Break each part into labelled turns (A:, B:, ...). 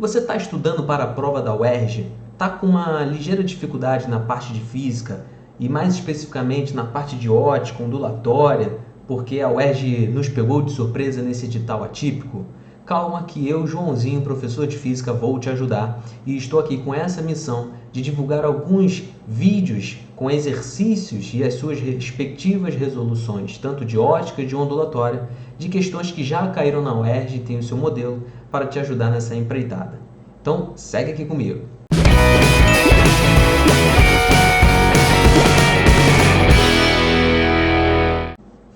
A: Você está estudando para a prova da UERJ? Está com uma ligeira dificuldade na parte de física e mais especificamente na parte de ótica, ondulatória, porque a UERJ nos pegou de surpresa nesse edital atípico? Calma que eu, Joãozinho, professor de física, vou te ajudar e estou aqui com essa missão de divulgar alguns vídeos com exercícios e as suas respectivas resoluções, tanto de ótica e de ondulatória, de questões que já caíram na UERJ e tem o seu modelo para te ajudar nessa empreitada. Então, segue aqui comigo.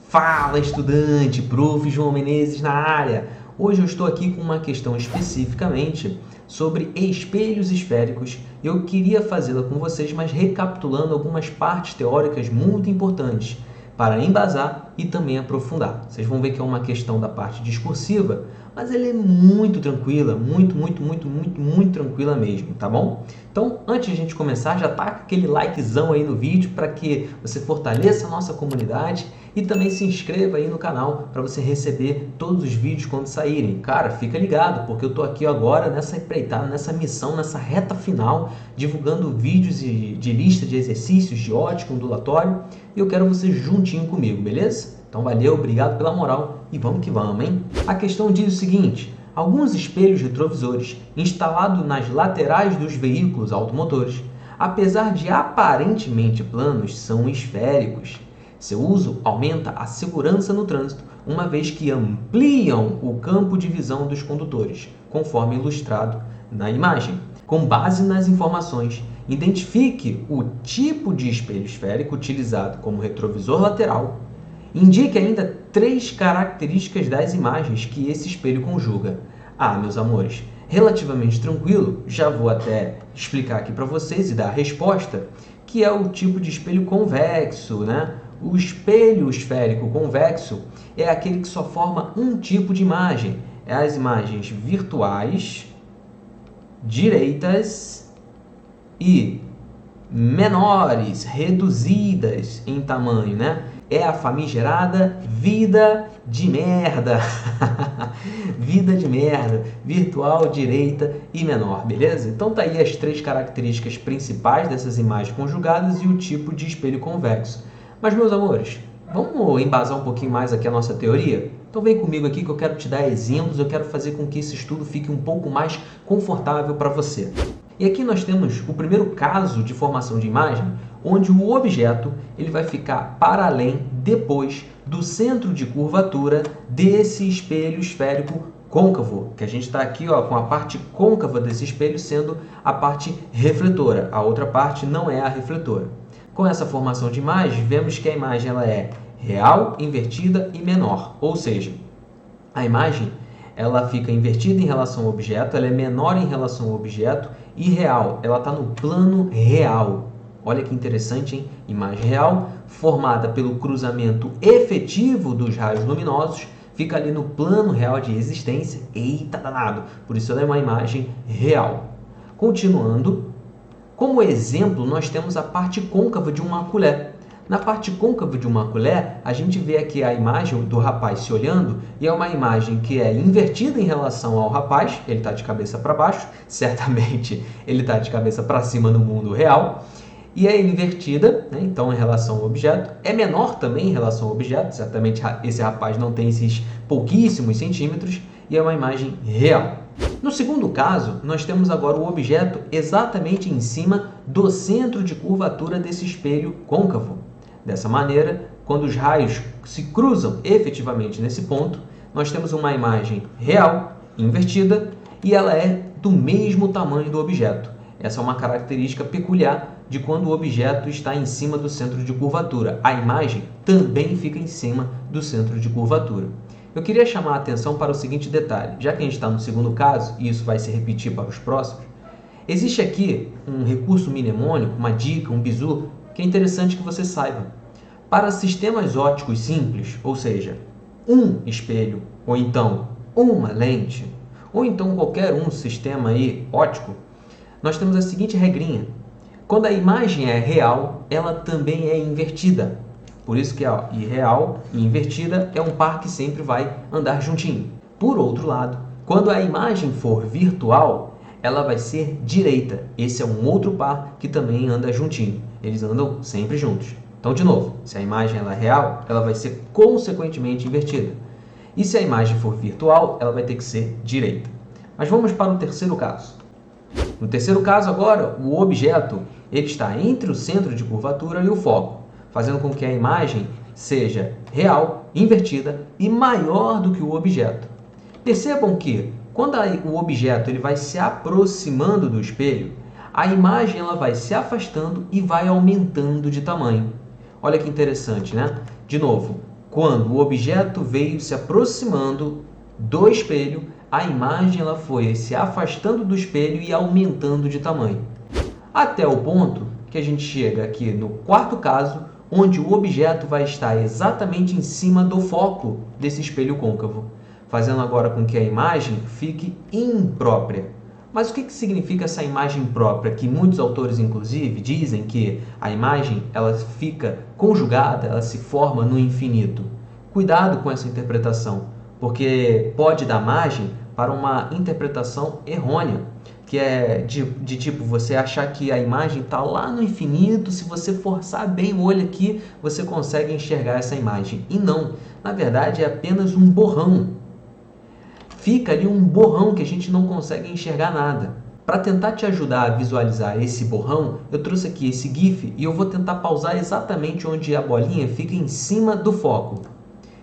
A: Fala, estudante! Prof. João Menezes na área! Hoje eu estou aqui com uma questão especificamente sobre espelhos esféricos. Eu queria fazê-la com vocês, mas recapitulando algumas partes teóricas muito importantes para embasar e também aprofundar. Vocês vão ver que é uma questão da parte discursiva, mas ela é muito tranquila, muito tranquila mesmo, tá bom? Então, antes de a gente começar, já taca aquele likezão aí no vídeo para que você fortaleça a nossa comunidade e também se inscreva aí no canal para você receber todos os vídeos quando saírem. Cara, fica ligado, porque eu tô aqui agora nessa empreitada, nessa missão, nessa reta final, divulgando vídeos de lista de exercícios de ótica, ondulatório, e eu quero você juntinho comigo, beleza? Então valeu, obrigado pela moral e vamos que vamos, hein? A questão diz o seguinte: alguns espelhos retrovisores instalados nas laterais dos veículos automotores, apesar de aparentemente planos, são esféricos. Seu uso aumenta a segurança no trânsito, uma vez que ampliam o campo de visão dos condutores, conforme ilustrado na imagem. Com base nas informações, identifique o tipo de espelho esférico utilizado como retrovisor lateral. Indique ainda 3 características das imagens que esse espelho conjuga. Meus amores, relativamente tranquilo, já vou até explicar aqui para vocês e dar a resposta, que é o tipo de espelho convexo, né? O espelho esférico convexo é aquele que só forma um tipo de imagem. É as imagens virtuais, direitas e menores, reduzidas em tamanho, né? É a famigerada vida de merda. Vida de merda, virtual, direita e menor, beleza? Então tá aí as 3 características principais dessas imagens conjugadas e o tipo de espelho convexo. Mas, meus amores, vamos embasar um pouquinho mais aqui a nossa teoria? Então vem comigo aqui que eu quero te dar exemplos, eu quero fazer com que esse estudo fique um pouco mais confortável para você. E aqui nós temos o primeiro caso de formação de imagem, onde o objeto ele vai ficar para além, depois do centro de curvatura desse espelho esférico côncavo, que a gente está aqui com a parte côncava desse espelho sendo a parte refletora, a outra parte não é a refletora. Com essa formação de imagem, vemos que a imagem ela é real, invertida e menor, ou seja, a imagem ela fica invertida em relação ao objeto, ela é menor em relação ao objeto e real, ela está no plano real. Olha que interessante, hein? Imagem real, formada pelo cruzamento efetivo dos raios luminosos, fica ali no plano real de existência. Eita danado! Por isso ela é uma imagem real. Continuando, como exemplo, nós temos a parte côncava de uma colher. Na parte côncava de uma colher, a gente vê aqui a imagem do rapaz se olhando, e é uma imagem que é invertida em relação ao rapaz, ele está de cabeça para baixo, certamente ele está de cabeça para cima no mundo real, e é invertida, né, então em relação ao objeto, é menor também em relação ao objeto, certamente esse rapaz não tem esses pouquíssimos centímetros, e é uma imagem real. No segundo caso, nós temos agora o objeto exatamente em cima do centro de curvatura desse espelho côncavo. Dessa maneira, quando os raios se cruzam efetivamente nesse ponto, nós temos uma imagem real, invertida, e ela é do mesmo tamanho do objeto. Essa é uma característica peculiar de quando o objeto está em cima do centro de curvatura. A imagem também fica em cima do centro de curvatura. Eu queria chamar a atenção para o seguinte detalhe, já que a gente está no segundo caso, e isso vai se repetir para os próximos, existe aqui um recurso mnemônico, uma dica, um bizu, que é interessante que você saiba. Para sistemas ópticos simples, ou seja, um espelho, ou então uma lente, ou então qualquer sistema aí óptico, nós temos a seguinte regrinha. Quando a imagem é real, ela também é invertida. Por isso que irreal e invertida é um par que sempre vai andar juntinho. Por outro lado, quando a imagem for virtual, ela vai ser direita. Esse é um outro par que também anda juntinho. Eles andam sempre juntos. Então, de novo, se a imagem ela é real, ela vai ser consequentemente invertida. E se a imagem for virtual, ela vai ter que ser direita. Mas vamos para o terceiro caso. No terceiro caso agora, o objeto ele está entre o centro de curvatura e o foco, fazendo com que a imagem seja real, invertida e maior do que o objeto. Percebam que quando o objeto ele vai se aproximando do espelho, a imagem ela vai se afastando e vai aumentando de tamanho. Olha que interessante, né? De novo, quando o objeto veio se aproximando do espelho, a imagem ela foi se afastando do espelho e aumentando de tamanho. Até o ponto que a gente chega aqui no quarto caso, onde o objeto vai estar exatamente em cima do foco desse espelho côncavo, fazendo agora com que a imagem fique imprópria. Mas o que significa essa imagem própria? Que muitos autores, inclusive, dizem que a imagem ela fica conjugada, ela se forma no infinito. Cuidado com essa interpretação, porque pode dar margem para uma interpretação errônea, que é de tipo você achar que a imagem está lá no infinito, se você forçar bem o olho aqui, você consegue enxergar essa imagem. E não, na verdade é apenas um borrão. Fica ali um borrão que a gente não consegue enxergar nada. Para tentar te ajudar a visualizar esse borrão, eu trouxe aqui esse GIF e eu vou tentar pausar exatamente onde a bolinha fica em cima do foco.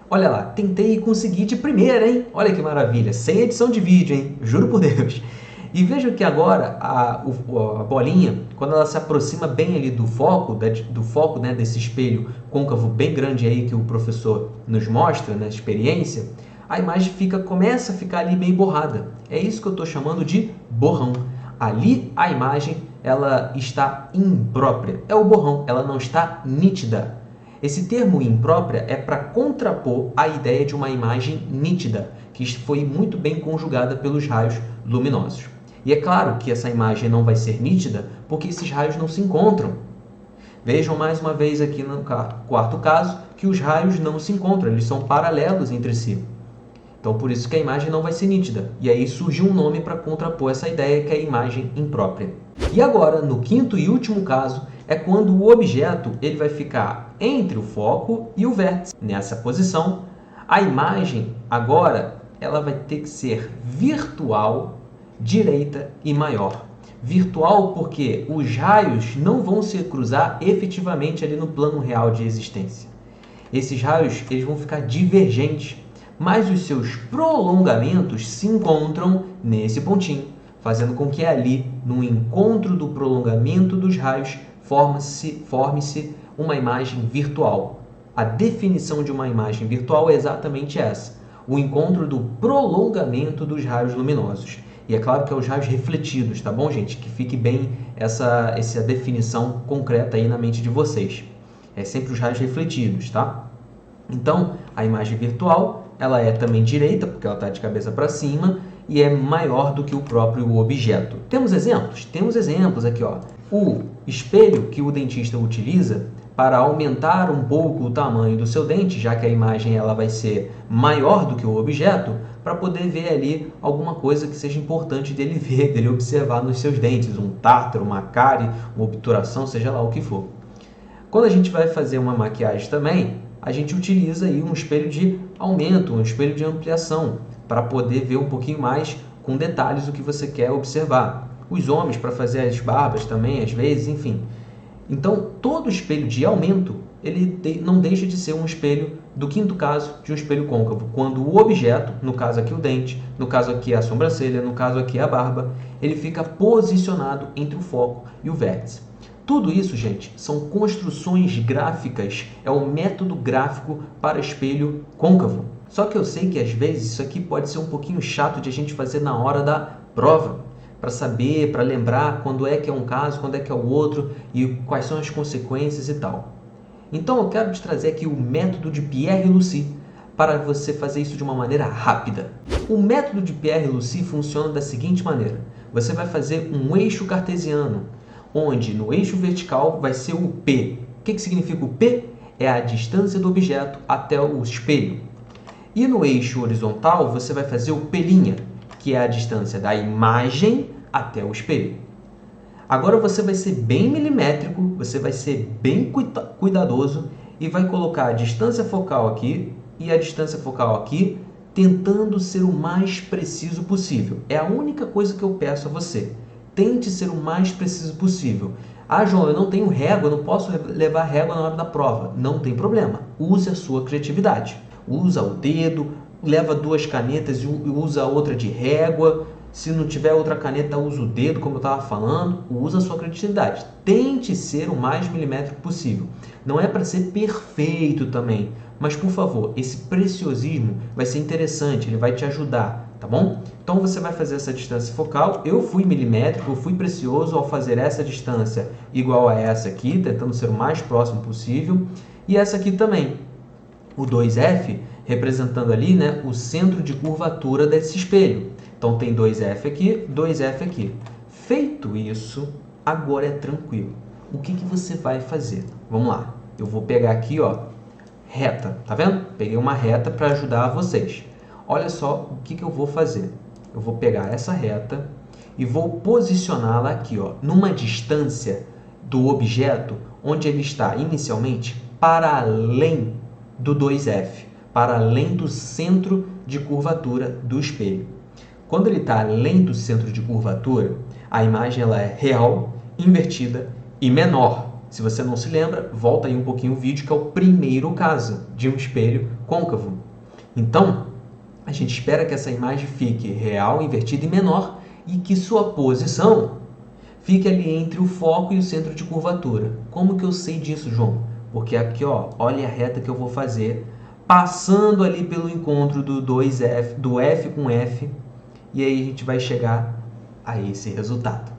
A: Olha lá, tentei e consegui de primeira, hein? Olha que maravilha, sem edição de vídeo, hein? Juro por Deus. E veja que agora a bolinha, quando ela se aproxima bem ali do foco, né, desse espelho côncavo bem grande aí que o professor nos mostra na experiência, a imagem começa a ficar ali bem borrada. É isso que eu estou chamando de borrão. Ali a imagem ela está imprópria. É o borrão, ela não está nítida. Esse termo imprópria é para contrapor a ideia de uma imagem nítida, que foi muito bem conjugada pelos raios luminosos. E é claro que essa imagem não vai ser nítida porque esses raios não se encontram. Vejam mais uma vez aqui no quarto caso que os raios não se encontram, eles são paralelos entre si. Então, por isso que a imagem não vai ser nítida. E aí surgiu um nome para contrapor essa ideia, que é a imagem imprópria. E agora, no quinto e último caso, é quando o objeto ele vai ficar entre o foco e o vértice. Nessa posição, a imagem agora ela vai ter que ser virtual, direita e maior. Virtual porque os raios não vão se cruzar efetivamente ali no plano real de existência. Esses raios eles vão ficar divergentes, mas os seus prolongamentos se encontram nesse pontinho, fazendo com que ali, no encontro do prolongamento dos raios, forme-se uma imagem virtual. A definição de uma imagem virtual é exatamente essa, o encontro do prolongamento dos raios luminosos. E é claro que é os raios refletidos, tá bom, gente? Que fique bem essa definição concreta aí na mente de vocês. É sempre os raios refletidos, tá? Então, a imagem virtual ela é também direita, porque ela está de cabeça para cima, e é maior do que o próprio objeto. Temos exemplos? Temos exemplos aqui, ó. O espelho que o dentista utiliza para aumentar um pouco o tamanho do seu dente, já que a imagem ela vai ser maior do que o objeto, para poder ver ali alguma coisa que seja importante dele ver, dele observar nos seus dentes, um tártaro, uma cárie, uma obturação, seja lá o que for. Quando a gente vai fazer uma maquiagem também, a gente utiliza aí um espelho de aumento, um espelho de ampliação, para poder ver um pouquinho mais com detalhes o que você quer observar. Os homens para fazer as barbas também, às vezes, enfim. Então, todo espelho de aumento, ele não deixa de ser um espelho, do quinto caso, de um espelho côncavo. Quando o objeto, no caso aqui o dente, no caso aqui a sobrancelha, no caso aqui a barba, ele fica posicionado entre o foco e o vértice. Tudo isso, gente, são construções gráficas, é um método gráfico para espelho côncavo. Só que eu sei que às vezes isso aqui pode ser um pouquinho chato de a gente fazer na hora da prova, para saber, para lembrar quando é que é um caso, quando é que é o outro e quais são as consequências e tal. Então eu quero te trazer aqui o método de Pierre e Lucy para você fazer isso de uma maneira rápida. O método de Pierre e Lucy funciona da seguinte maneira: você vai fazer um eixo cartesiano, onde no eixo vertical vai ser o P. O que significa o P? É a distância do objeto até o espelho. E no eixo horizontal você vai fazer o P', que é a distância da imagem até o espelho. Agora você vai ser bem milimétrico, você vai ser bem cuidadoso e vai colocar a distância focal aqui e a distância focal aqui, tentando ser o mais preciso possível. É a única coisa que eu peço a você. Tente ser o mais preciso possível. Ah, João, eu não tenho régua, eu não posso levar régua na hora da prova. Não tem problema. Use a sua criatividade. Usa o dedo, leva 2 canetas e usa a outra de régua. Se não tiver outra caneta, usa o dedo, como eu estava falando. Usa a sua criatividade. Tente ser o mais milimétrico possível. Não é para ser perfeito também. Mas, por favor, esse preciosismo vai ser interessante, ele vai te ajudar, tá bom? Então, você vai fazer essa distância focal. Eu fui milimétrico, eu fui precioso ao fazer essa distância igual a essa aqui, tentando ser o mais próximo possível. E essa aqui também, o 2F, representando ali, né, o centro de curvatura desse espelho. Então, tem 2F aqui, 2F aqui. Feito isso, agora é tranquilo. O que você vai fazer? Vamos lá. Eu vou pegar aqui, ó, reta, tá vendo? Peguei uma reta para ajudar vocês. Olha só o que eu vou fazer. Eu vou pegar essa reta e vou posicioná-la aqui, ó, numa distância do objeto onde ele está inicialmente para além do 2F, para além do centro de curvatura do espelho. Quando ele está além do centro de curvatura, a imagem ela é real, invertida e menor. Se você não se lembra, volta aí um pouquinho o vídeo, que é o primeiro caso de um espelho côncavo. Então, a gente espera que essa imagem fique real, invertida e menor e que sua posição fique ali entre o foco e o centro de curvatura. Como que eu sei disso, João? Porque aqui, ó, olha a reta que eu vou fazer, passando ali pelo encontro do 2F, do F com F, e aí a gente vai chegar a esse resultado.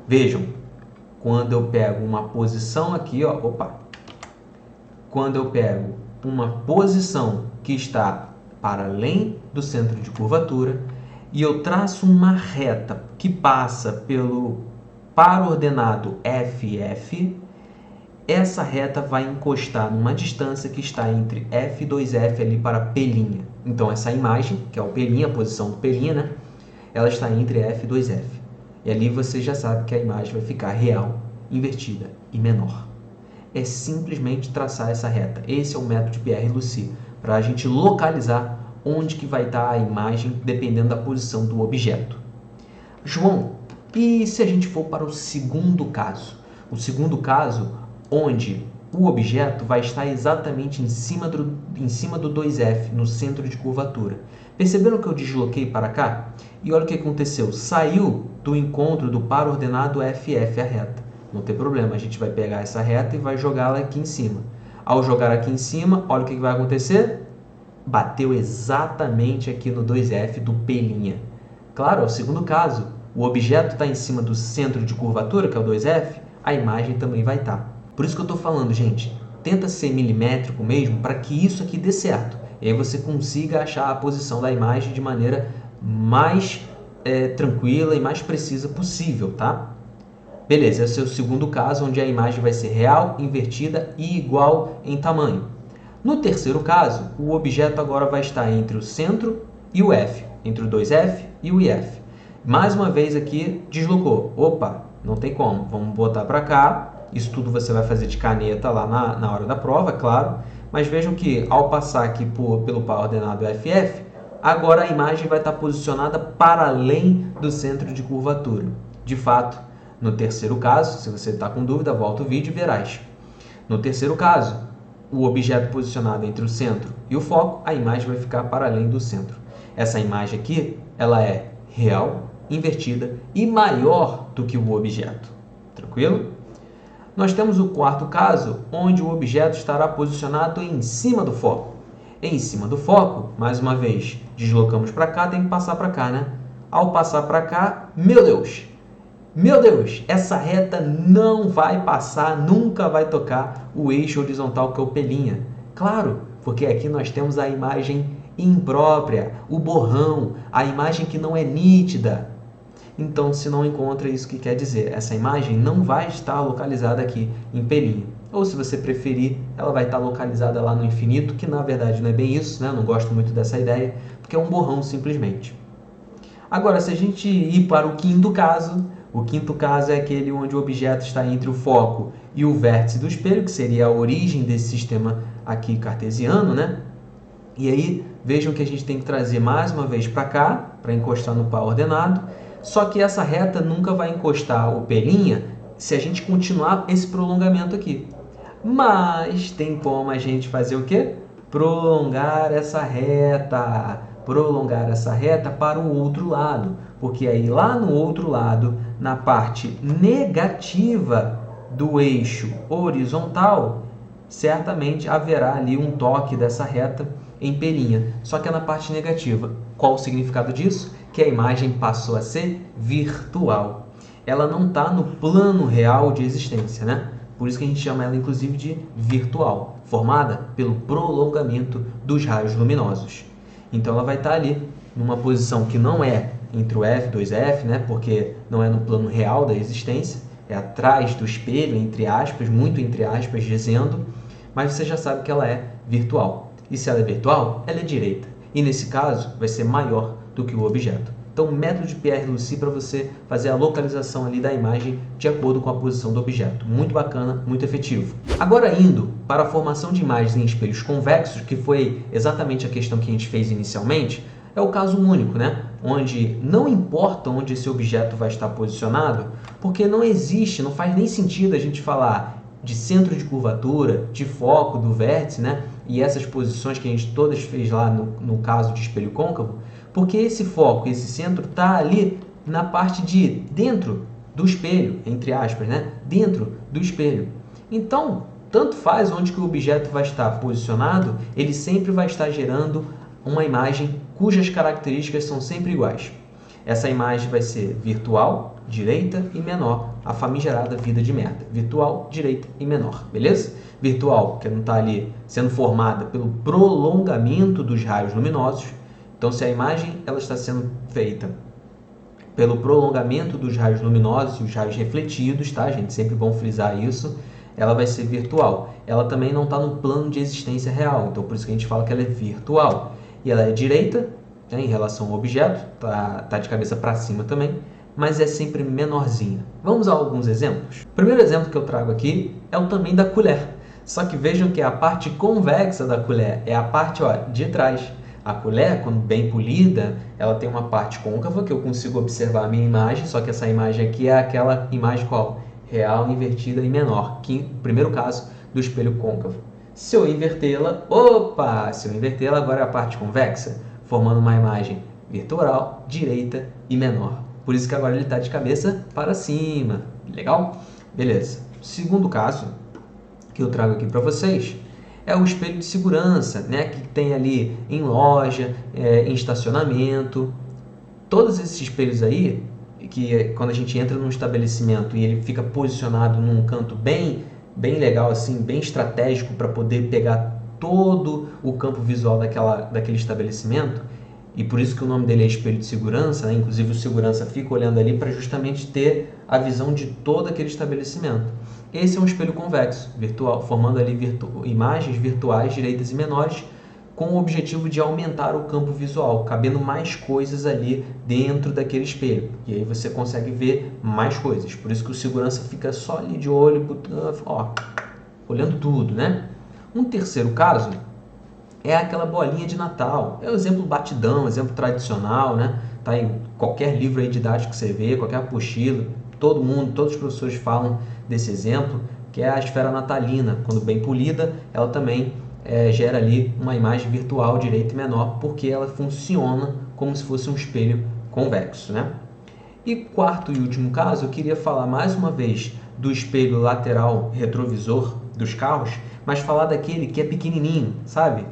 A: Vejam. Quando eu pego uma posição aqui, ó, quando eu pego uma posição que está para além do centro de curvatura e eu traço uma reta que passa pelo par ordenado FF, essa reta vai encostar numa distância que está entre F e 2F ali para P'. Então, essa imagem, que é o P', a posição do P', né? Ela está entre F e 2F. E ali você já sabe que a imagem vai ficar real, invertida e menor. É simplesmente traçar essa reta. Esse é o método de Pierre-Lucy, para a gente localizar onde que vai estar a imagem dependendo da posição do objeto. João, e se a gente for para o segundo caso? O segundo caso, onde o objeto vai estar exatamente em cima do 2F, no centro de curvatura. Perceberam que eu desloquei para cá? E olha o que aconteceu. Saiu do encontro do par ordenado FF a reta. Não tem problema, a gente vai pegar essa reta e vai jogá-la aqui em cima. Ao jogar aqui em cima, olha o que vai acontecer. Bateu exatamente aqui no 2F do P'. Claro, é o segundo caso. O objeto está em cima do centro de curvatura, que é o 2F, a imagem também vai estar. Por isso que eu estou falando, gente, tenta ser milimétrico mesmo para que isso aqui dê certo. E aí você consiga achar a posição da imagem de maneira mais tranquila e mais precisa possível, tá? Beleza, esse é o segundo caso, onde a imagem vai ser real, invertida e igual em tamanho. No terceiro caso, o objeto agora vai estar entre o centro e o F, entre o 2F e o IF. Mais uma vez aqui, deslocou. Opa, não tem como. Vamos botar para cá. Isso tudo você vai fazer de caneta lá na hora da prova, claro. Mas vejam que ao passar aqui pelo par ordenado FF, agora a imagem vai estar posicionada para além do centro de curvatura. De fato, no terceiro caso, se você está com dúvida, volta o vídeo e verás. No terceiro caso, o objeto posicionado entre o centro e o foco, a imagem vai ficar para além do centro. Essa imagem aqui, ela é real, invertida e maior do que o objeto. Tranquilo? Nós temos o quarto caso, onde o objeto estará posicionado em cima do foco. Em cima do foco, mais uma vez, deslocamos para cá, tem que passar para cá, né? Ao passar para cá, meu Deus, essa reta não vai passar, nunca vai tocar o eixo horizontal que é o P'. Claro, porque aqui nós temos a imagem imprópria, o borrão, a imagem que não é nítida. Então, se não encontra, isso que quer dizer, essa imagem não vai estar localizada aqui em P'. Ou, se você preferir, ela vai estar localizada lá no infinito, que na verdade não é bem isso, né? Não gosto muito dessa ideia, porque é um borrão simplesmente. Agora, se a gente ir para o quinto caso é aquele onde o objeto está entre o foco e o vértice do espelho, que seria a origem desse sistema aqui cartesiano, né? E aí, vejam que a gente tem que trazer mais uma vez para cá, para encostar no par ordenado, só que essa reta nunca vai encostar o P' se a gente continuar esse prolongamento aqui. Mas tem como a gente fazer o quê? Prolongar essa reta para o outro lado, porque aí lá no outro lado, na parte negativa do eixo horizontal, certamente haverá ali um toque dessa reta em P', só que é na parte negativa. Qual o significado disso? Que a imagem passou a ser virtual. Ela não está no plano real de existência, né? Por isso que a gente chama ela, inclusive, de virtual, formada pelo prolongamento dos raios luminosos. Então, ela vai estar ali, numa posição que não é entre o F e 2F, né? Porque não é no plano real da existência, é atrás do espelho, entre aspas, muito entre aspas, dizendo, mas você já sabe que ela é virtual. E se ela é virtual, ela é direita. E nesse caso, vai ser maior do que o objeto. Então, método de Pierre-Lucy para você fazer a localização ali da imagem de acordo com a posição do objeto. Muito bacana, muito efetivo. Agora, indo para a formação de imagens em espelhos convexos, que foi exatamente a questão que a gente fez inicialmente, é o caso único, né? Onde não importa onde esse objeto vai estar posicionado, porque não existe, não faz nem sentido a gente falar de centro de curvatura, de foco, do vértice, né? E essas posições que a gente todas fez lá no caso de espelho côncavo, porque esse foco, esse centro está ali na parte de dentro do espelho, entre aspas, né? Dentro do espelho. Então, tanto faz onde que o objeto vai estar posicionado, ele sempre vai estar gerando uma imagem cujas características são sempre iguais. Essa imagem vai ser virtual, direita e menor, a famigerada vida de merda. Virtual, direita e menor, beleza? Virtual, que não está ali sendo formada pelo prolongamento dos raios luminosos. Então, se a imagem ela está sendo feita pelo prolongamento dos raios luminosos e os raios refletidos, tá, gente? Sempre bom frisar isso. Ela vai ser virtual. Ela também não está no plano de existência real, então por isso que a gente fala que ela é virtual. E ela é direita, né, em relação ao objeto, tá de cabeça para cima também, mas é sempre menorzinha. Vamos a alguns exemplos? O primeiro exemplo que eu trago aqui é o tamanho da colher. Só que vejam que a parte convexa da colher é a parte de trás. A colher, quando bem polida, ela tem uma parte côncava, que eu consigo observar a minha imagem, só que essa imagem aqui é aquela imagem qual? Real, invertida e menor, que no primeiro caso do espelho côncavo. Se eu invertê-la, agora é a parte convexa, formando uma imagem virtual, direita e menor. Por isso que agora ele está de cabeça para cima. Legal? Beleza. Segundo caso que eu trago aqui para vocês é o espelho de segurança, né, que tem ali em loja, em estacionamento. Todos esses espelhos aí, que quando a gente entra num estabelecimento e ele fica posicionado num canto bem legal, assim, bem estratégico para poder pegar todo o campo visual daquele estabelecimento, e por isso que o nome dele é espelho de segurança, né? Inclusive o segurança fica olhando ali para justamente ter a visão de todo aquele estabelecimento. Esse é um espelho convexo, virtual, formando ali imagens virtuais direitas e menores, com o objetivo de aumentar o campo visual, cabendo mais coisas ali dentro daquele espelho. E aí você consegue ver mais coisas. Por isso que o segurança fica só ali de olho, olhando tudo, né? Um terceiro caso é aquela bolinha de Natal. É o exemplo batidão, exemplo tradicional, né? Tá em qualquer livro aí didático que você vê, qualquer apostila, todos os professores falam desse exemplo, que é a esfera natalina. Quando bem polida, ela também gera ali uma imagem virtual direita e menor, porque ela funciona como se fosse um espelho convexo, né? E quarto e último caso, eu queria falar mais uma vez do espelho lateral retrovisor dos carros, mas falar daquele que é pequenininho, sabe?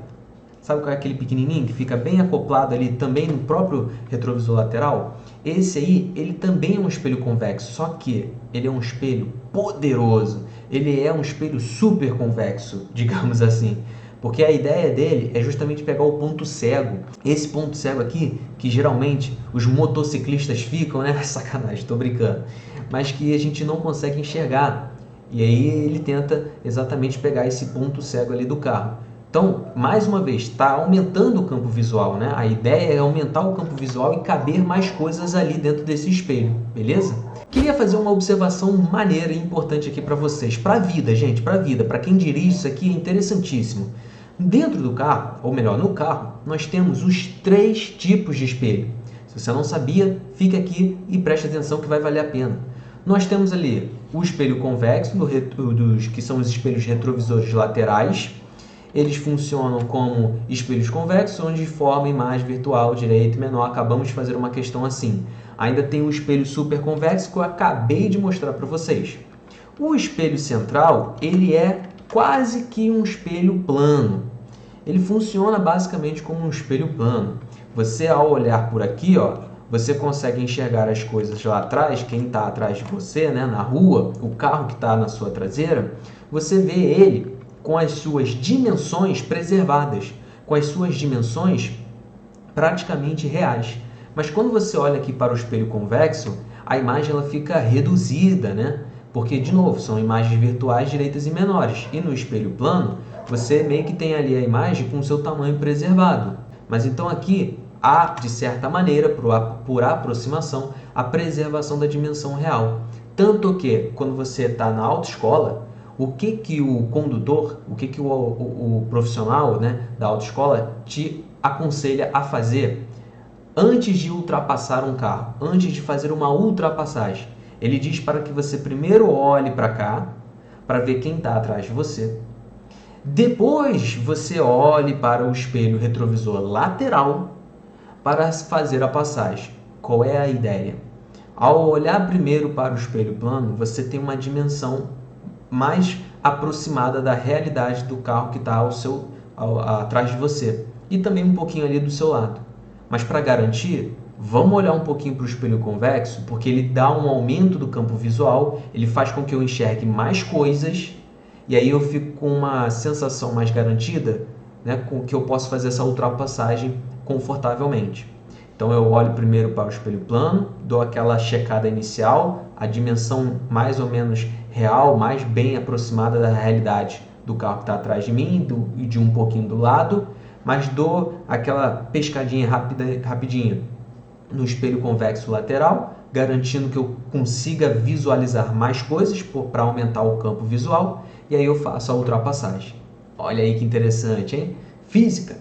A: Sabe qual é aquele pequenininho que fica bem acoplado ali também no próprio retrovisor lateral? Esse aí, ele também é um espelho convexo, só que ele é um espelho poderoso. Ele é um espelho super convexo, digamos assim. Porque a ideia dele é justamente pegar o ponto cego. Esse ponto cego aqui, que geralmente os motociclistas ficam, né? Sacanagem, tô brincando. Mas que a gente não consegue enxergar. E aí ele tenta exatamente pegar esse ponto cego ali do carro. Então, mais uma vez, está aumentando o campo visual, né? A ideia é aumentar o campo visual e caber mais coisas ali dentro desse espelho, beleza? Queria fazer uma observação maneira e importante aqui para vocês, para a vida, gente, para a vida, para quem dirige isso aqui é interessantíssimo. Dentro do carro, ou melhor, no carro, nós temos os 3 tipos de espelho. Se você não sabia, fica aqui e preste atenção que vai valer a pena. Nós temos ali o espelho convexo, que são os espelhos retrovisores laterais. Eles funcionam como espelhos convexos, onde formam imagem virtual direita e menor. Acabamos de fazer uma questão assim. Ainda tem o espelho superconvexo que eu acabei de mostrar para vocês. O espelho central, ele é quase que um espelho plano. Ele funciona basicamente como um espelho plano. Você, ao olhar por aqui, ó, você consegue enxergar as coisas lá atrás, quem está atrás de você, né, na rua, o carro que está na sua traseira, você vê ele com as suas dimensões preservadas, com as suas dimensões praticamente reais. Mas quando você olha aqui para o espelho convexo, a imagem ela fica reduzida, né? Porque, de novo, são imagens virtuais direitas e menores. E no espelho plano, você meio que tem ali a imagem com o seu tamanho preservado. Mas então aqui há, de certa maneira, por aproximação, a preservação da dimensão real. Tanto que, quando você está na autoescola, o que o condutor, o profissional, né, da autoescola te aconselha a fazer antes de ultrapassar um carro, antes de fazer uma ultrapassagem? Ele diz para que você primeiro olhe para cá, para ver quem está atrás de você. Depois você olhe para o espelho retrovisor lateral para fazer a passagem. Qual é a ideia? Ao olhar primeiro para o espelho plano, você tem uma dimensão mais aproximada da realidade do carro que está atrás de você e também um pouquinho ali do seu lado. Mas para garantir, vamos olhar um pouquinho para o espelho convexo, porque ele dá um aumento do campo visual, ele faz com que eu enxergue mais coisas e aí eu fico com uma sensação mais garantida, né, com que eu posso fazer essa ultrapassagem confortavelmente. Então eu olho primeiro para o espelho plano, dou aquela checada inicial, a dimensão mais ou menos real, mais bem aproximada da realidade do carro que está atrás de mim e de um pouquinho do lado, mas dou aquela pescadinha rapidinha no espelho convexo lateral, garantindo que eu consiga visualizar mais coisas para aumentar o campo visual, e aí eu faço a ultrapassagem. Olha aí que interessante, hein? Física.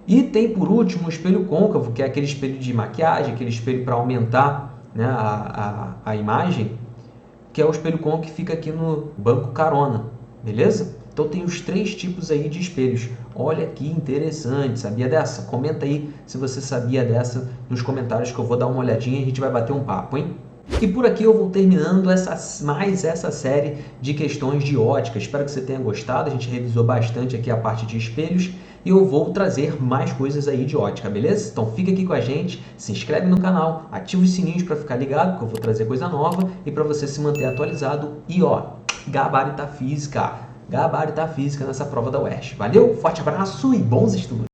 A: E tem por último o espelho côncavo, que é aquele espelho de maquiagem, aquele espelho para aumentar, né, a imagem, que é o espelho côncavo que fica aqui no banco carona, beleza? Então tem os 3 tipos aí de espelhos. Olha que interessante, sabia dessa? Comenta aí se você sabia dessa nos comentários que eu vou dar uma olhadinha e a gente vai bater um papo, hein? E por aqui eu vou terminando mais essa série de questões de ótica. Espero que você tenha gostado. A gente revisou bastante aqui a parte de espelhos e eu vou trazer mais coisas aí de ótica, beleza? Então fica aqui com a gente, se inscreve no canal, ativa os sininhos para ficar ligado que eu vou trazer coisa nova e para você se manter atualizado. E ó, gabarita física nessa prova da UERJ. Valeu, forte abraço e bons estudos!